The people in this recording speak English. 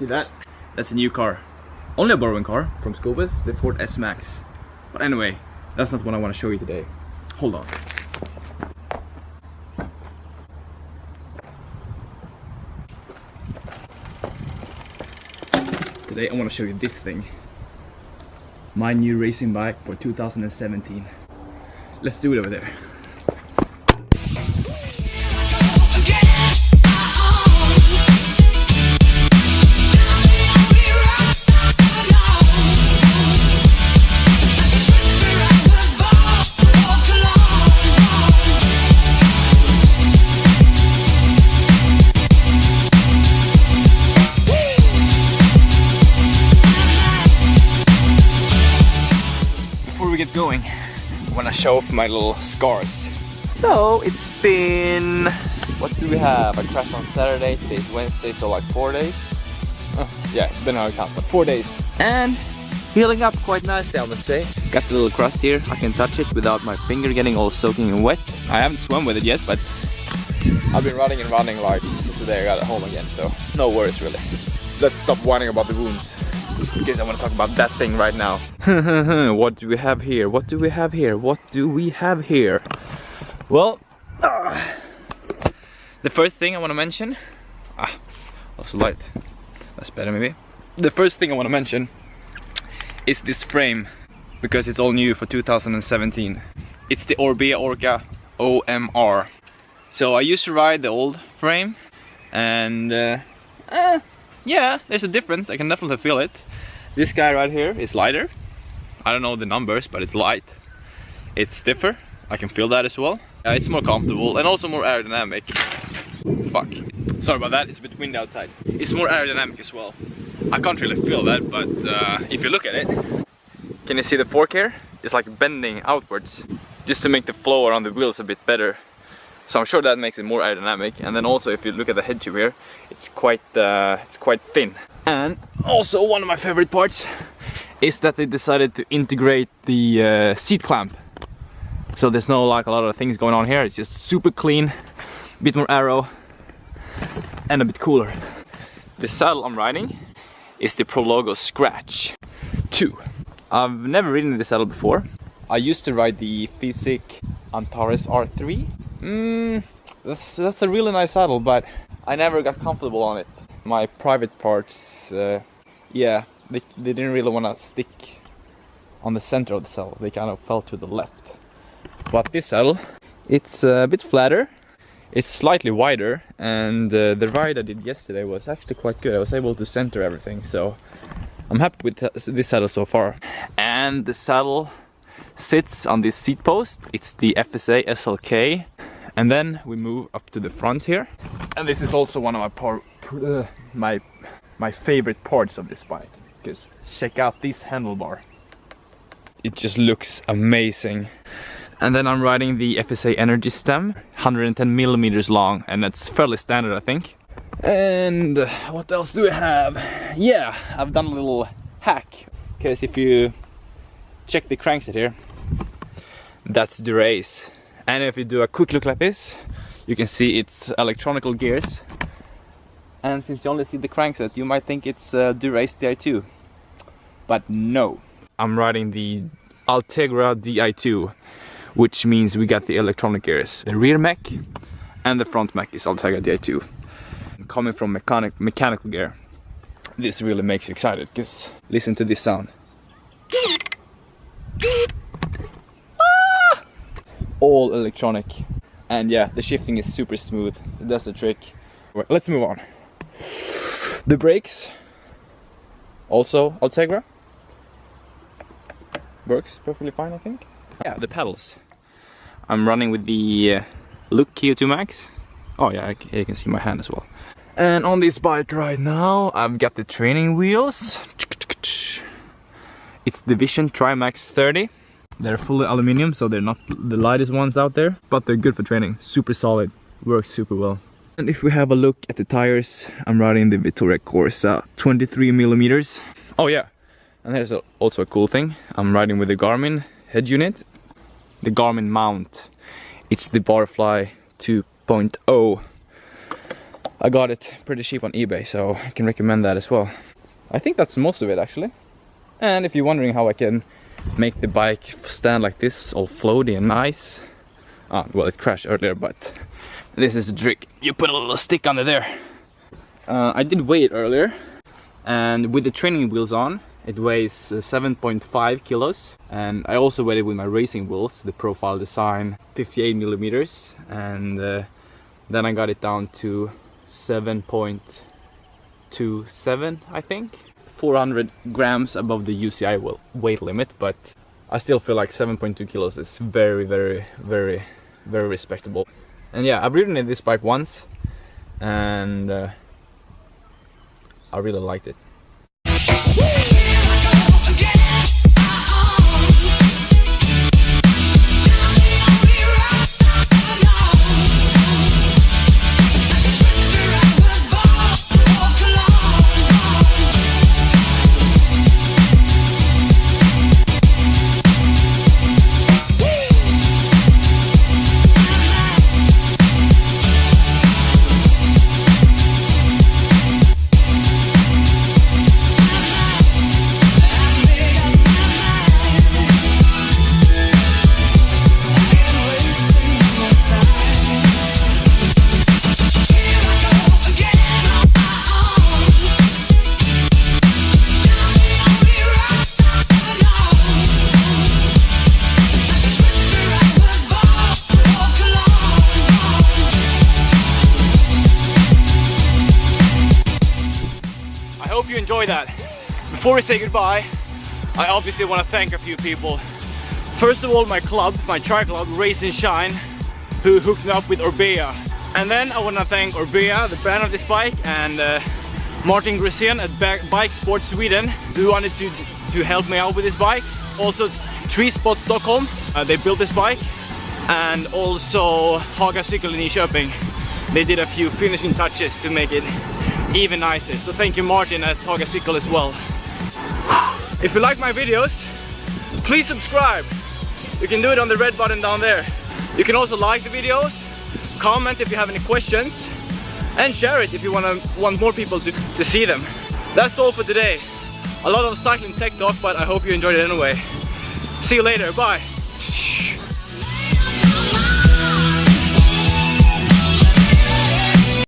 that? That's a new car. Only a borrowing car from school bus, the Ford S-Max. But anyway, that's not what I want to show you today. Hold on. Today I want to show you this thing. My new racing bike for 2017. Let's do it over there. Get going, I want to show off my little scars. So it's been, what do we have? I crashed on Saturday, today's Wednesday, so like 4 days. Yeah, it's been on account, but 4 days. And healing up quite nicely, I must say. Got the little crust here, I can touch it without my finger getting all soaking and wet. I haven't swum with it yet, but I've been running and running like since the day I got home again, so no worries really. Let's stop whining about the wounds, because I want to talk about that thing right now. What do we have here? What do we have here? What do we have here? Well, the first thing I want to mention... also light. That's better maybe. The first thing I want to mention is this frame, because it's all new for 2017. It's the Orbea Orca OMR. So I used to ride the old frame, and yeah, there's a difference. I can definitely feel it. This guy right here is lighter. I don't know the numbers, but it's light. It's stiffer. I can feel that as well. It's more comfortable and also more aerodynamic. Fuck. Sorry about that. It's a bit windy outside. It's more aerodynamic as well. I can't really feel that, but if you look at it, can you see the fork here? It's like bending outwards, just to make the flow around the wheels a bit better. So I'm sure that makes it more aerodynamic. And then also, if you look at the head tube here, it's quite thin. And also, one of my favorite parts is that they decided to integrate the seat clamp. So there's no like a lot of things going on here. It's just super clean, a bit more aero, and a bit cooler. The saddle I'm riding is the Prologo Scratch 2. I've never ridden this saddle before. I used to ride the Physic Antares R3. That's a really nice saddle, but I never got comfortable on it. My private parts, yeah, they didn't really want to stick on the center of the saddle. They kind of fell to the left. But this saddle, it's a bit flatter, it's slightly wider, and the ride I did yesterday was actually quite good. I was able to center everything, so I'm happy with this saddle so far. And the saddle sits on this seat post. It's the FSA SLK. And then we move up to the front here. And this is also one of my favorite parts of this bike. Because check out this handlebar. It just looks amazing. And then I'm riding the FSA Energy stem, 110 millimeters long, and that's fairly standard, I think. And what else do we have? Yeah, I've done a little hack. Because if you check the crankset here, that's the race. And if you do a quick look like this, you can see it's electronical gears. And since you only see the crankset, you might think it's Dura-Ace Di2. But no. I'm riding the Ultegra Di2, which means we got the electronic gears. The rear mech and the front mech is Ultegra Di2. Coming from mechanical gear, this really makes you excited, because listen to this sound. All electronic, and yeah, the shifting is super smooth. It does the trick. Let's move on. The brakes, also Ultegra, works perfectly fine, I think. Yeah, the pedals. I'm running with the Look Q2 Max. Oh yeah, you can see my hand as well. And on this bike right now, I've got the training wheels. It's the Vision Trimax 30. They're fully aluminium, so they're not the lightest ones out there, but they're good for training. Super solid, works super well. And if we have a look at the tires, I'm riding the Vittoria Corsa 23 millimeters. Oh yeah, and there's also a cool thing. I'm riding with the Garmin head unit, the Garmin mount. It's the Barfly 2.0. I got it pretty cheap on eBay, so I can recommend that as well. I think that's most of it actually. And if you're wondering how I can make the bike stand like this, all floaty and nice. Well, it crashed earlier, but this is the trick. You put a little stick under there. I did weigh it earlier, and with the training wheels on, it weighs 7.5 kilos. And I also weighed it with my racing wheels, the Profile Design 58 millimeters. And then I got it down to 7.27, I think. 400 grams above the UCI weight limit, but I still feel like 7.2 kilos is very, very, very, very respectable. And yeah, I've ridden in this bike once, and I really liked it. Hope you enjoy that. Before we say goodbye, I obviously want to thank a few people. First of all, my club, my tri-club, Race and Shine, who hooked me up with Orbea. And then I want to thank Orbea, the brand of this bike, and Martin Grisén at Bike Sports Sweden, who wanted to help me out with this bike. Also Treespot Stockholm, they built this bike. And also Haga Cykel in Nyköping. They did a few finishing touches to make it even nicer. So thank you Martin at Haga Cykel as well. If you like my videos, please subscribe. You can do it on the red button down there. You can also like the videos, comment if you have any questions, and share it if you want more people to see them. That's all for today. A lot of cycling tech talk, but I hope you enjoyed it anyway. See you later, bye!